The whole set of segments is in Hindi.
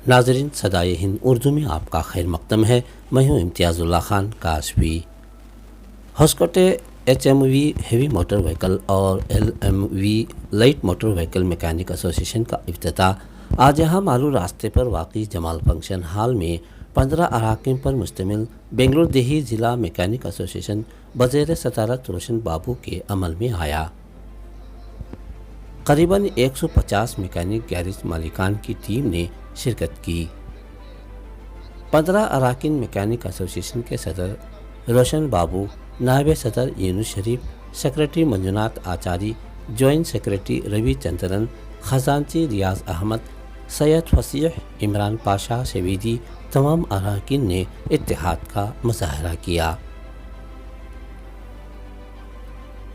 नाज़रीन, सदाए हिंद उर्दू में आपका खैर मकदम है। मैं हूँ Imtiazullah Khan Kashfi. Hoskote HMV heavy motor vehicle और LMV light motor vehicle mechanic association का इफ्तिताह आज यहाँ मालू रास्ते पर वाक़ई जमाल फंक्शन हॉल में 15 अरकान पर मुश्तमिल बेंगलुरु देही ज़िला मैकेनिक एसोसिएशन बज़ेर सदारत रोशन बाबू के अमल में आया। करीबन 150 मैकेनिक गैरेज मालिकान की टीम ने शिरकत की। 15 अरकान मैकेनिक एसोसिएशन के सदर रोशन बाबू, नायब सदर यूनुस शरीफ, सेक्रेटरी मंजुनाथ आचारी, जॉइंट सेक्रेटरी रवि चंद्रन, खजांची रियाज अहमद, सैयद फसीह, इमरान पाशा शवीदी तमाम अरकान ने इत्तेहाद का मुजाहरा किया।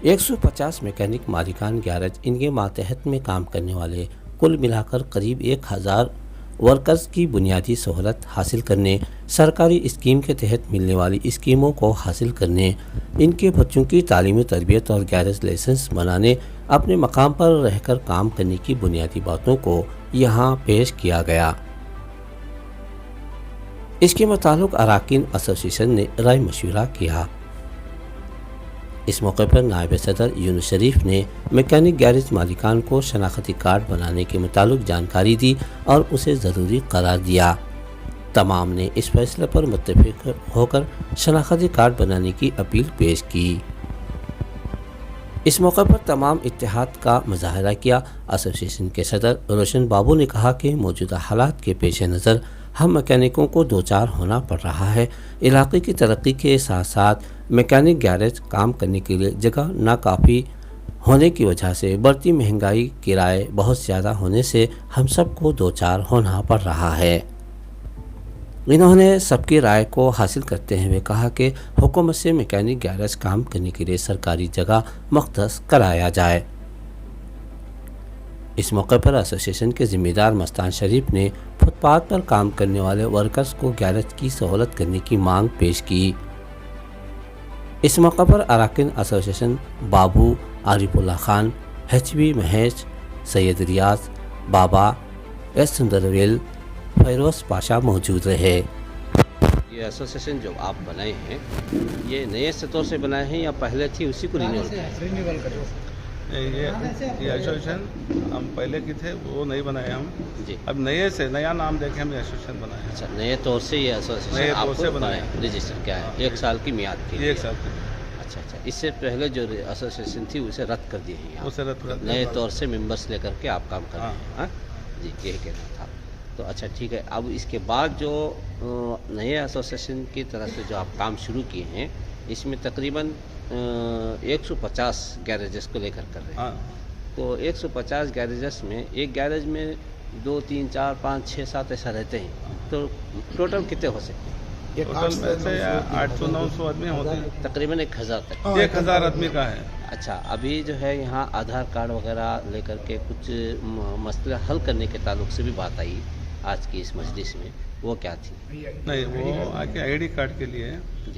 150 मैकेनिक मालिकान गैरेज इनके मातहत में काम करने वाले कुल मिलाकर करीब 1000 वर्कर्स की बुनियादी सहूलत हासिल करने, सरकारी स्कीम के तहत मिलने वाली स्कीमों को हासिल करने, इनके बच्चों की तालीमी तरबियत और गैरेज लाइसेंस बनाने, अपने मकाम पर रहकर काम करने की बुनियादी बातों को यहाँ पेश किया गया। इसके मुताल्लिक़ अरकान एसोसिएशन ने राय मशवरा किया। इस मौके पर नायब सदर यूनुस शरीफ ने मैकेनिक गैरेज मालिकान को शनाख्ती कार्ड बनाने के मुताल्लिक़ जानकारी दी और उसे ज़रूरी करार दिया। तमाम ने इस फैसले पर मुत्तफ़िक़ होकर शनाख्ती कार्ड बनाने की अपील पेश की। इस मौके पर तमाम इत्तेहाद का मुजाहरा किया। एसोसिएशन के सदर रोशन बाबू ने कहा कि मौजूदा हालात के पेश नज़र हम मैकेनिकों को दो चार होना पड़ रहा है। इलाके की तरक्की के साथ साथ मैकेनिक गैरेज काम करने के लिए जगह नाकाफ़ी होने की वजह से बढ़ती महंगाई, किराए बहुत ज़्यादा होने से हम सबको दो चार होना पड़ रहा है। इन्होंने सबकी राय को हासिल करते हुए कहा कि हुकूमत से मैकेनिक गैरेज काम करने के लिए सरकारी जगह मुख्तस कराया जाए। इस मौके पर एसोसिएशन के ज़िम्मेदार मस्तान शरीफ ने फुटपाथ पर काम करने वाले वर्कर्स को गैरेज की सहूलत करने की मांग पेश की। इस मौके पर अरकान एसोसिएशन बाबू, आरिफुल्लाह खान, HB महेश, सैयद रियाज, बाबा, S सुंदरवेल, फैरोज पाशा मौजूद रहे। ये एसोसिएशन जो आप बनाए हैं, ये नए सतह से बनाए हैं या पहले थी उसी को रिन्यूअल कर? ये एसोसिएशन हम पहले की थे, वो नहीं बनाए हम जी। अब नए से नया नाम देके हम एसोसिएशन बनाए हैं। अच्छा, नए तौर से ये एसोसिएशन आपको बनाए, रजिस्टर क्या है? 1 साल की मियाद की? 1 साल की। अच्छा, इससे पहले जो एसोसिएशन थी उसे रद्द कर दी है? उसे रद्द कर नए तौर से मेंबर्स लेकर के आप काम कर रहे हैं? हाँ जी, यही कहना था। तो अच्छा ठीक है, अब इसके बाद जो नए एसोसिएशन की तरफ से जो आप काम शुरू किए हैं, इसमें तकरीबन 150 गैरेजेस को लेकर कर रहे हैं। हाँ। तो 150 गैरेजेस में एक गैरेज में 2, 3, 4, 5, 6, 7 ऐसा रहते हैं, तो टोटल कितने हो सकते हैं? टोटल वैसे 800-900 आदमी होते हैं, तकरीबन 1000 तक। 1000 आदमी का है। अच्छा, अभी जो है यहाँ आधार कार्ड वगैरह लेकर के कुछ मसले हल करने के ताल्लुक से भी बात आई आज की इस मजलिस में, वो क्या थी? नहीं, वो आके ID कार्ड के लिए।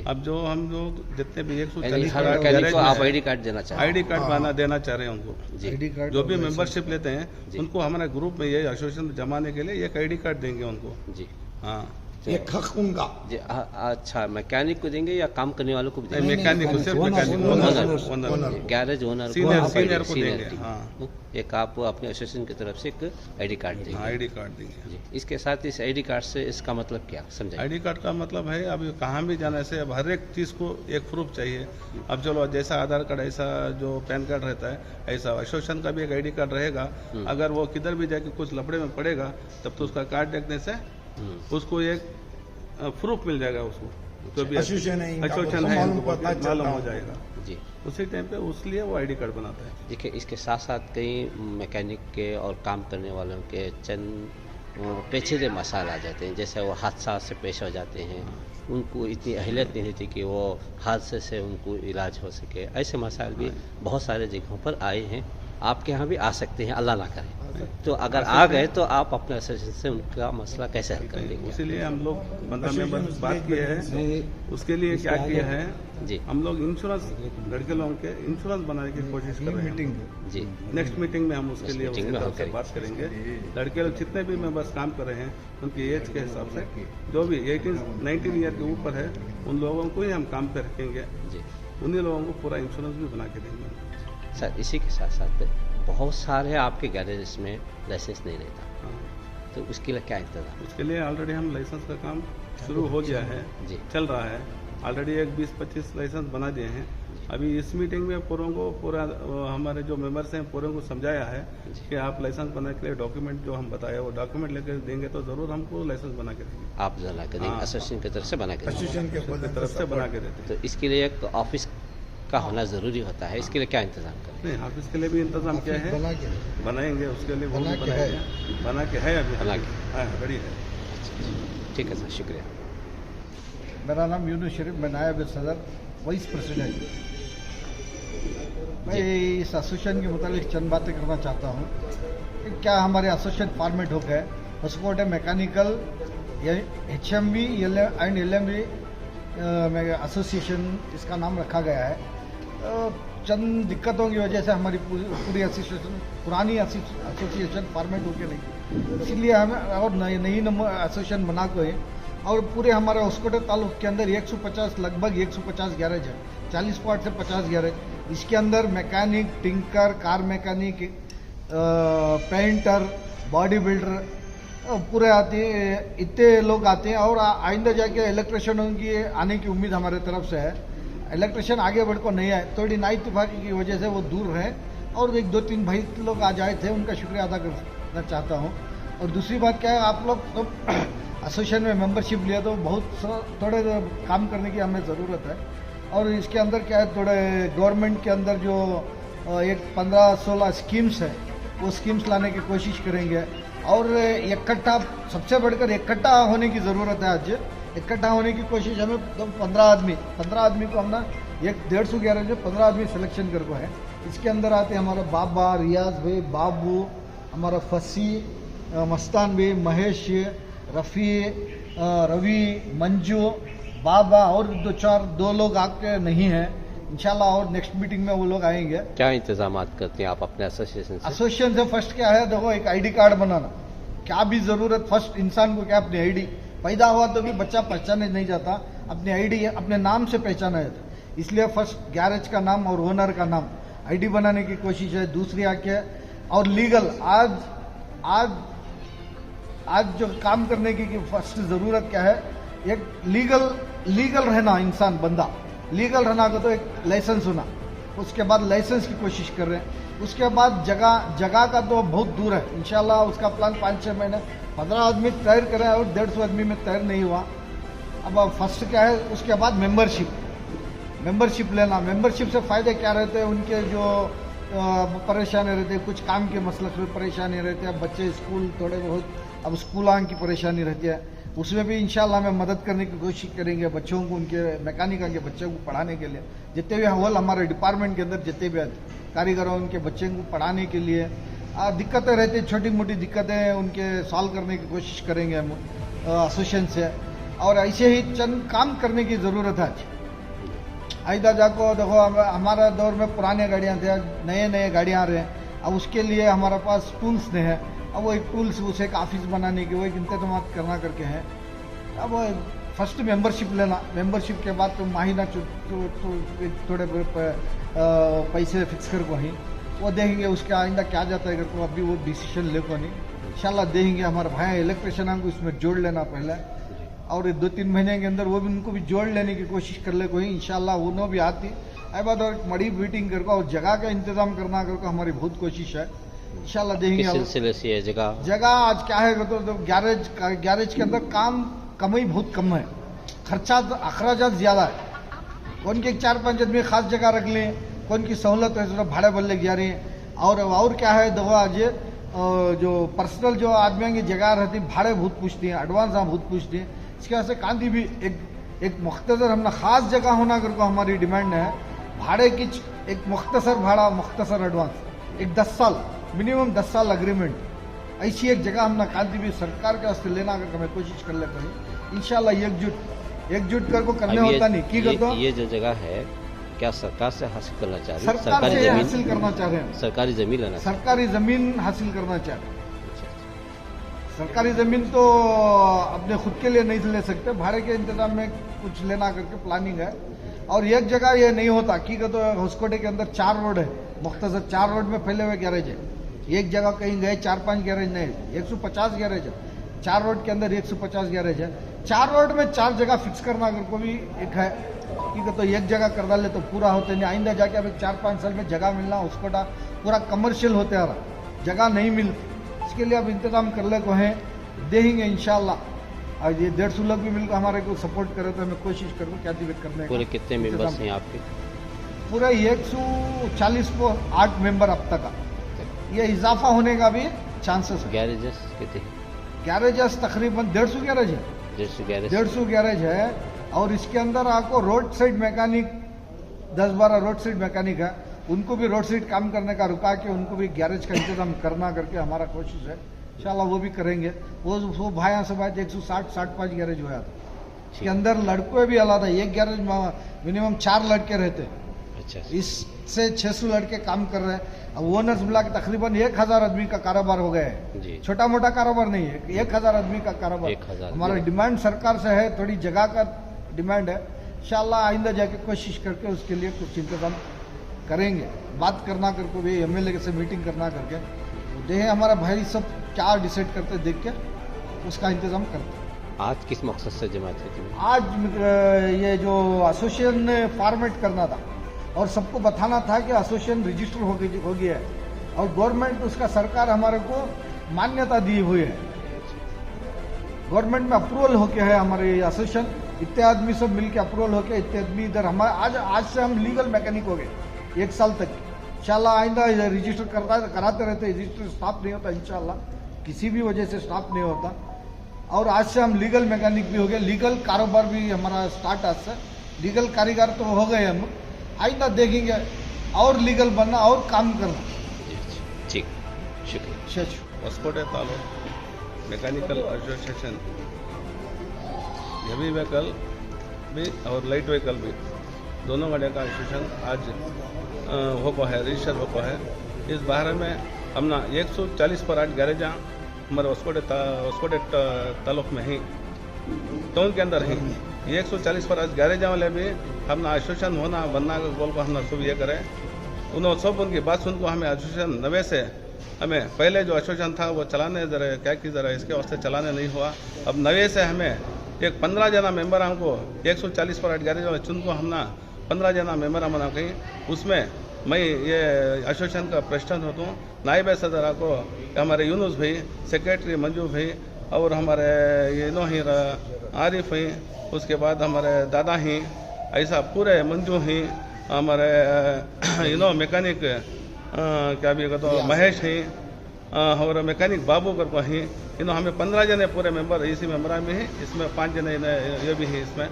अब जो हम लोग जितने भी 140 मैकेनिक को आप ID कार्ड देना चाहते हैं? ID कार्ड देना चाह रहे हैं उनको जी। जो भी मेंबरशिप लेते हैं उनको हमारे ग्रुप में ये एसोसिएशन जमाने के लिए एक ID कार्ड देंगे उनको जी। हाँ, एक हक उनका जी। अच्छा, मैकेनिक को देंगे या काम करने वालों को भी देंगे? मैकेनिक को, सिर्फ मैकेनिक, गैरेज ओनर सीनियर को देंगे। हाँ, एक आप अपने एसोसिएशन की तरफ से एक ID कार्ड देंगे? ID कार्ड देंगे जी। इसके साथ इस ID कार्ड से इसका मतलब क्या समझाइए? ID कार्ड का मतलब है अब कहाँ भी जाने से अब हर एक चीज़ को एक प्रूफ चाहिए। अब चलो, जैसा आधार कार्ड ऐसा जो पैन कार्ड रहता है, ऐसा एसोसिएशन का भी एक ID कार्ड रहेगा। अगर वो किधर भी जाके कुछ लफड़े में पड़ेगा तब तो उसका कार्ड देखने से उसको एक प्रूफ मिल जाएगा, उसको जो भी एसोसिएशन है मालूम हो जाएगा जी। उसी टाइम पे, उसलिए वो ID कार्ड बनाता है। देखिए, इसके साथ साथ कई मैकेनिक के और काम करने वालों के चंद पेचीदे मसाइल आ जाते हैं, जैसे वो हादसा से पेश हो जाते हैं, उनको इतनी अहलियत नहीं रहती कि वो हादसे से उनको इलाज हो सके। ऐसे मसाइल भी बहुत सारे जगहों पर आए हैं, आपके यहाँ भी आ सकते हैं, अल्लाह ना करे। तो अगर आ गए तो आप अपने एसोसिएशन से उनका मसला कैसे हल कर देंगे? इसीलिए हम लोग 15 मेंबर बात किए हैं। उसके लिए क्या किया है जी हम लोग इंश्योरेंस लड़के लोगों के इंश्योरेंस बनाने की कोशिश कर रहे हैं। जी नेक्स्ट मीटिंग में हम उसके लिए मीटिंग में उसके हम तरफ से करेंगे। बात करेंगे। लड़के लोग जितने भी मेंबर्स काम कर रहे हैं उनकी एज के हिसाब से जो भी 19 ईयर के ऊपर है उन लोगों को ही हम काम पे रखेंगे। जी उन्हीं लोगों को पूरा इंश्योरेंस भी बना के देंगे। सर, इसी के साथ साथ बहुत सारे आपके गैरेज में लाइसेंस नहीं रहता, हाँ, तो उसके लिए क्या इंतजाम? उसके लिए ऑलरेडी हम लाइसेंस का काम शुरू हो गया है, जी चल रहा है। ऑलरेडी एक 20-25 लाइसेंस बना दिए हैं। अभी इस मीटिंग में पूरा हमारे जो मेंबर्स हैं पूरों को समझाया है कि आप लाइसेंस बनाने के लिए डॉक्यूमेंट जो हम बताया वो डॉक्यूमेंट लेकर देंगे तो जरूर हमको लाइसेंस बना के देंगे। आप जना के देंगे, हाँ। एसोसिएशन की तरफ से बना के देंगे। एसोसिएशन की तरफ से बना के देते हैं। तो इसके लिए एक ऑफिस का होना जरूरी होता है, इसके लिए क्या इंतजाम करें? नहीं, ऑफिस के लिए भी इंतजाम किया है, बनाएंगे उसके लिए वो भी बनाएंगे। बना के है अभी, बना के। हाँ रेडी है। ठीक है सर, शुक्रिया। मेरा नाम यूनुस शरीफ, मैं नायब सदर वाइस प्रेसिडेंट। मैं इस एसोसिएशन के मुतालिक चंद बातें करना चाहता हूँ कि क्या हमारे एसोसिएशन फॉर्मेट हो गए। हॉस्पोर्ट है mechanical HMV and LMV association इसका नाम रखा गया है। चंद दिक्कतों की वजह से हमारी पूरी एसोसिएशन पुरानी एसोसिएशन फॉर्मेट होके नहीं, इसीलिए हमें और नई एसोसिएशन बना के है। और पूरे हमारे होस्कोटे तालुक के अंदर 150 लगभग 150 गैरेज है, 40 स्पॉट से 50 गैरेज। इसके अंदर mechanic, tinker, car mechanic, painter, body builder पूरे आते हैं, इतने लोग आते हैं। और आइंदा जाके इलेक्ट्रिशियनों की आने की उम्मीद हमारे तरफ से है। इलेक्ट्रिशियन आगे बढ़ को नहीं आए, थोड़ी नाइतफाकी की वजह से वो दूर है। और 1-2-3 भाई लोग आज आए थे, उनका शुक्रिया अदा करना चाहता हूँ। और दूसरी बात क्या है, आप लोग तो एसोसिएशन में मेंबरशिप लिया तो बहुत थोड़े काम करने की हमें ज़रूरत है। और इसके अंदर क्या है, थोड़े गवर्नमेंट के अंदर जो एक 15-16 स्कीम्स है वो स्कीम्स लाने की कोशिश करेंगे। और इकट्ठा, सबसे बढ़कर इकट्ठा होने की ज़रूरत है। आज इकट्ठा होने की कोशिश हमें तो 15 आदमी को हमने 150 गैरेज में 15 आदमी सिलेक्शन कर को है। इसके अंदर आते हमारा बाबा, रियाज भाई, बाबू, हमारा फसी, मस्तान भाई, महेश, रफ़ी, रवि, मंजू, बाबा और 2 लोग आके नहीं हैं इंशाल्लाह। और नेक्स्ट मीटिंग में वो लोग आएंगे। क्या इंतजाम करते हैं आप अपने एसोसिएशन से? एसोसिएशन से फर्स्ट क्या है, देखो एक ID कार्ड बनाना। क्या भी जरूरत, फर्स्ट इंसान को क्या अपनी ID, पैदा हुआ तो भी बच्चा पहचाने नहीं जाता, अपनी ID अपने नाम से पहचाना जाता। इसलिए फर्स्ट गैरेज का नाम और ओनर का नाम ID बनाने की कोशिश है। दूसरी आके और लीगल, आज जो काम करने की फर्स्ट जरूरत क्या है, एक लीगल रहना, इंसान बंदा लीगल रहना को तो एक लाइसेंस होना। उसके बाद लाइसेंस की कोशिश कर रहे हैं। उसके बाद जगह का तो बहुत दूर है, इंशाल्लाह उसका प्लान 5-6 महीने 15 आदमी तैयार करें और 150 आदमी में तैयार नहीं हुआ। अब फर्स्ट क्या है, उसके बाद मेंबरशिप लेना। मेंबरशिप से फ़ायदे क्या रहते हैं, उनके जो परेशानी रहती है, कुछ काम के मसले में परेशानी रहती है। बच्चे स्कूल थोड़े बहुत, अब स्कूल आने की परेशानी रहती है, उसमें भी इंशाल्लाह हमें मदद करने की कोशिश करेंगे। बच्चों को, उनके मैकेनिक के बच्चों को पढ़ाने के लिए जितने भी होल हमारे डिपार्टमेंट के अंदर जितने भी कारीगरों, उनके बच्चों को पढ़ाने के लिए दिक्कतें रहती है, छोटी मोटी दिक्कतें उनके सॉल्व करने की कोशिश करेंगे हम एसोसिएशन से। और ऐसे ही चंद काम करने की ज़रूरत है। आइदा जाको देखो, हमारा दौर में पुराने गाड़ियाँ थे, नए गाड़ियाँ आ रहे हैं। अब उसके लिए हमारे पास टूल्स नहीं है। अब वो एक टूल्स, उसे एक ऑफिस बनाने की वो एक इंतजाम करना करके हैं। अब फर्स्ट मेंबरशिप लेना, मेंबरशिप के बाद तो महीना थोड़े पैसे फिक्स कर को ही वो देखेंगे। उसके आइंदा क्या जाता है तो अभी वो डिसीजन ले को नहीं, इंशाल्लाह देखेंगे। हमारे भाई इलेक्ट्रिशियन को इसमें जोड़ लेना पहले, और 2-3 महीने के अंदर वो भी उनको भी जोड़ लेने की कोशिश कर ले कोई, इंशाल्लाह उन्होंने भी आती है। बाद और बड़ी मीटिंग करके और जगह का इंतजाम करना करके हमारी बहुत कोशिश है, इंशाल्लाह देखेंगे। किस सिलसिले से जगह आज क्या है तो गैरेज के अंदर काम कमाई बहुत कम है, अखराजात ज़्यादा है। कौन के 4-5 आदमी खास जगह रख लें, कौन की सहूलत है जो भाड़े बल्ले जा रही है। और क्या है, देखो आज जो पर्सनल जो आदमियों की जगह रहती भाड़े बहुत पूछती हैं, एडवांस हम बहुत पूछती हैं। इसके वजह से कांति भी एक मुख्तसर हमने खास जगह होना करके हमारी डिमांड है। भाड़े की एक मुख्तसर भाड़ा, मुख्तसर एडवांस, एक 10 साल मिनिमम 10 साल अग्रीमेंट ऐसी एक जगह हम कांति भी सरकार के वास्ते लेना अगर हमें कोशिश कर लेते हैं इंशाल्लाह एकजुट कर को करने होता नहीं की करते ये जो जगह है क्या सरकार से हासिल करना चाह रहे हैं? सरकार से हासिल करना चाह रहे हैं, सरकारी जमीन लेना, सरकारी जमीन हासिल करना चाह रहे हैं। सरकारी जमीन तो अपने खुद के लिए नहीं ले सकते, भाड़े के इंतजाम में कुछ लेना करके प्लानिंग है। और एक जगह ये नहीं होता कि तो होस्कोटे के अंदर 4 रोड है, मुख्तसर 4 रोड में फैले हुए गैरेज है। एक जगह कहीं गए 4-5 गैरेज नहीं, 150 गैरेज है 4 रोड के अंदर, 150 गैरेज है। 4 रोड में 4 जगह फिक्स करना अगर को भी एक है कि तो एक जगह कर डाले तो पूरा होते नहीं, आइंदा जाके अब 4-5 साल में जगह मिलना होस्कोटा पूरा कमर्शियल होते आ रहा, जगह नहीं मिलती। इसके लिए अब इंतजाम कर ले को है, देंगे इंशाल्लाह। और ये 150 लोग भी मिलकर हमारे को सपोर्ट करे तो हमें कोशिश करूँ क्या दिक्कत करने पूरे कितने मेंबर्स हैं आपके? पूरा 140 को 8 मेंबर अब तक का, ये इजाफा होने का भी चांसेस है। गैरेजेस कितने? गैरेजेस तकरीबन 150 गैरेज है, 150 गैरेज है। और इसके अंदर आपको road side mechanic 10-12 road side mechanic है, उनको भी रोड साइड काम करने का रुका के उनको भी गैरेज का इंतजाम करना करके हमारा कोशिश है, इंशाल्लाह वो भी करेंगे। वो भाई से भाई 160-65 गैरेज हुआ था, इसके अंदर लड़कों भी अलादा, एक गैरेज में मिनिमम 4 लड़के रहते हैं। अच्छा, इससे 600 लड़के काम कर रहे हैं। अब ओनर्स मिला के तकरीबन 1000 आदमी का कारोबार हो गया है, छोटा मोटा कारोबार नहीं है, 1000 आदमी का कारोबार। हमारा डिमांड सरकार से है, थोड़ी जगह का डिमांड है, इंशाल्लाह आइंदा जाके कोशिश करके उसके लिए कुछ इंतजाम करेंगे। बात करना करके भी MLA से मीटिंग करना करके देहे हमारा भाई सब क्या डिसाइड करते देख के उसका इंतजाम करते। आज किस मकसद से जमा थे? आज ये जो एसोसिएशन ने फॉर्मेट करना था और सबको बताना था कि एसोसिएशन रजिस्टर हो गया है और गवर्नमेंट उसका सरकार हमारे को मान्यता दी हुई है, गवर्नमेंट में अप्रूवल होके है हमारे एसोसिएशन। इतने आदमी सब मिलके अप्रूवल होके इतने आदमी इधर हमारे आज से हम लीगल मैकेनिक हो गए 1 साल तक। इंशाल्लाह आइंदा रजिस्टर कराते रहते, रजिस्टर स्टाफ नहीं होता, इंशाल्लाह किसी भी वजह से स्टाफ नहीं होता। और आज से हम लीगल मैकेनिक भी हो गए, लीगल कारोबार भी हमारा स्टार्ट आज से, लीगल कारीगर तो हो गए हम, आइंदा देखेंगे और लीगल बनना और काम करना। ठीक, शुक्रिया। Hoskote taluk mechanical association heavy vehicle भी और लाइट व्हीकल भी दोनों गाड़ियों का एसोसिएशन आज होको है, रजिस्टर होको है। इस बारे में हमने 140 पर 8 गैरेजा हमारे होस्कोटे तालुक में ही टाउन के अंदर ही 140 पर 8 गैरेजा वाले भी हमने एसोसिएशन होना बनना बोल को हमने सब ये करें। उन्होंने सब उनकी बात सुन को हमें एसोसिएशन नवे से हमें पहले जो एसोसिएशन था वो चलाने जरा क्या की जरा इसके वास्ते चलाने नहीं हुआ। अब नवे से हमें एक 15 जना मेंबर हमको 140 पर 8 गैरेज वाले चुन को हमने 15 जना मेंबर हम कहीं, उसमें मैं ये एसोसिएशन का प्रेसिडेंट होता हूँ। नायब सदर को हमारे यूनुस भाई, सेक्रेटरी मंजू भाई और हमारे ये नो ही आरिफ ही, उसके बाद हमारे दादा ही, ऐसा पूरे मंजू ही, हमारे मैकेनिक क्या भी कहते महेश ही और मैकेनिक बाबू करको ही, हमें 15 जने पूरे मेंबर इसी मेंबर में ही, इसमें 5 जने ये भी हैं। इसमें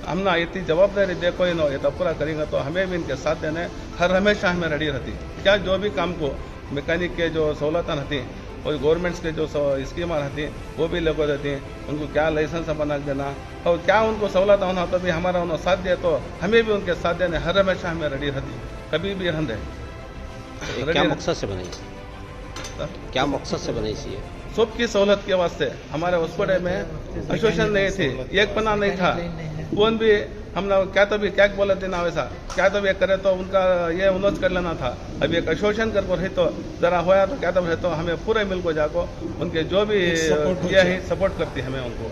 हमने इतनी जवाबदारी देखो ये तो पूरा करेंगे तो हमें भी इनके साथ देने हर हमेशा हमें रेडी रहती। क्या जो भी काम को मैकेनिक के जो सहूलतें रहती और गवर्नमेंट्स के जो स्कीमें रहती वो भी लोगों देती, उनको क्या लाइसेंस बना देना और क्या उनको सहूलत होना तो भी हमारा उन्होंने साथ दिया तो हमें भी उनके साथ देने हर हमेशा हमें रेडी रहती, कभी भी रहते। क्या मकसद से बनाई? क्या मकसद से बनाई चाहिए? सबकी सहूलत के वास्ते। हमारे होस्कोटे में एसोसिएशन नहीं थी, एक पन्ना नहीं था, कौन भी हमने क्या तो भी क्या बोले थे ना वैसा क्या तो भी करे तो उनका ये उन्नत कर लेना था। अभी एक एसोसिएशन कर को रही तो जरा होया तो क्या तो है तो हमें पूरे मिल को जाको उनके जो भी ये है सपोर्ट करती है हमें उनको।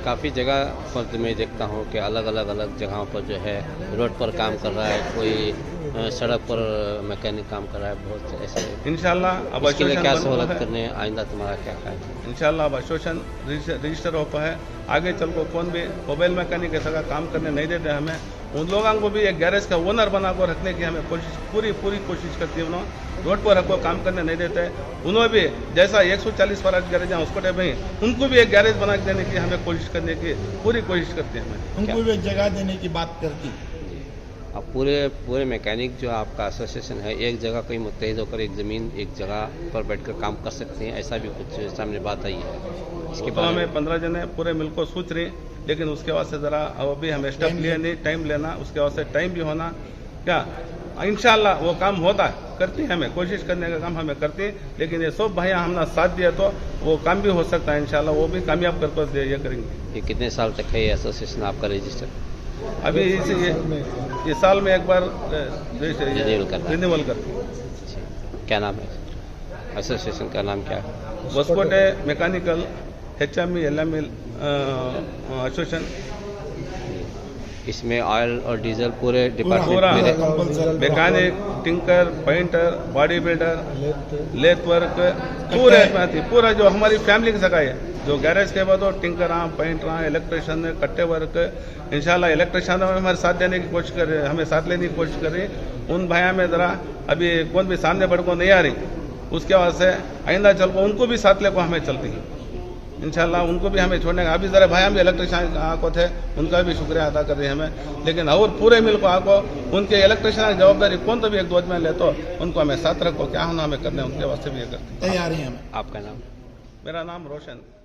काफ़ी जगह पर मैं देखता हूँ कि अलग अलग जगहों पर जो है रोड पर काम कर रहा है, कोई सड़क पर मैकेनिक काम कर रहा है, बहुत ऐसे। इंशाल्लाह अब इसके लिए क्या सहूलत करने आइंदा तुम्हारा क्या है? इंशाल्लाह अब एसोसिएशन रजिस्टर होता है, आगे चल को कौन भी मोबाइल मैकेनिक ऐसा का काम करने नहीं देते हमें, उन लोगों को भी एक गैरेज का ओनर बना को रखने की हमें पूरी कोशिश करती है। उन्होंने रोड पर रखो काम करने नहीं देते, उन्होंने भी जैसा 140 पर गैरेज हैं उसको टाइप उनको भी एक गैरेज बना देने की हमें कोशिश करने की पूरी कोशिश करते हैं। हमें उनको भी एक जगह देने की बात करती। अब पूरे मैकेनिक जो आपका एसोसिएशन है एक जगह कहीं मुत्तहिद होकर एक ज़मीन एक जगह पर बैठकर काम कर सकते हैं, ऐसा भी कुछ सामने बात आई है? इसके तो हमें 15 जने पूरे मिल को सोच रहे, लेकिन उसके वास्ते ज़रा अभी हमें स्टेप लिए नहीं, टाइम लेना, उसके वास्ते टाइम भी होना। क्या इंशाल्लाह वो काम होता है, करती है, हमें कोशिश करने का काम हमें करती है, लेकिन ये सब भाइयाँ हमने साथ दिया तो वो काम भी हो सकता है इंशाल्लाह, वो भी कामयाब करके ये करेंगे। ये कितने साल तक है ये एसोसिएशन आपका रजिस्टर? अभी ये साल में एक बार रिन्यूअल करते हैं। क्या नाम है एसोसिएशन का? नाम क्या है? वस्कोटे मैकेनिकल HME LME एसोसिएशन। इसमें ऑयल और डीजल पूरे department, mechanic, tinker, painter, body builder, lathe work, पूरा जो हमारी फैमिली की सगाई है, जो गैरेज के बाद टिंकर रहा, पेंट रहा, इलेक्ट्रिशियन, कट्टे वर्क, इंशाल्लाह इलेक्ट्रिशियन में हमारे साथ देने की कोशिश कर रहे हैं, हमें साथ लेने की कोशिश कर रही है। उन भाइयों में ज़रा अभी कौन भी सामने बढ़ को नहीं आ रही, उसके वास्ते आइंदा चल को उनको भी साथ ले को हमें चलती है इंशाल्लाह, उनको भी हमें छोड़ने का। अभी ज़रा भाई भी इलेक्ट्रिशियन को थे, उनका भी शुक्रिया अदा कर रहे हैं हमें, लेकिन और पूरे मिल को आको उनके इलेक्ट्रिशियन की जवाबदारी कौन तो भी एक दो आदमी ले तो उनको हमें साथ रखो, क्या होना हमें करने, उनके वास्ते भी ये करते हैं। तैयारी है। आपका नाम? मेरा नाम रोशन।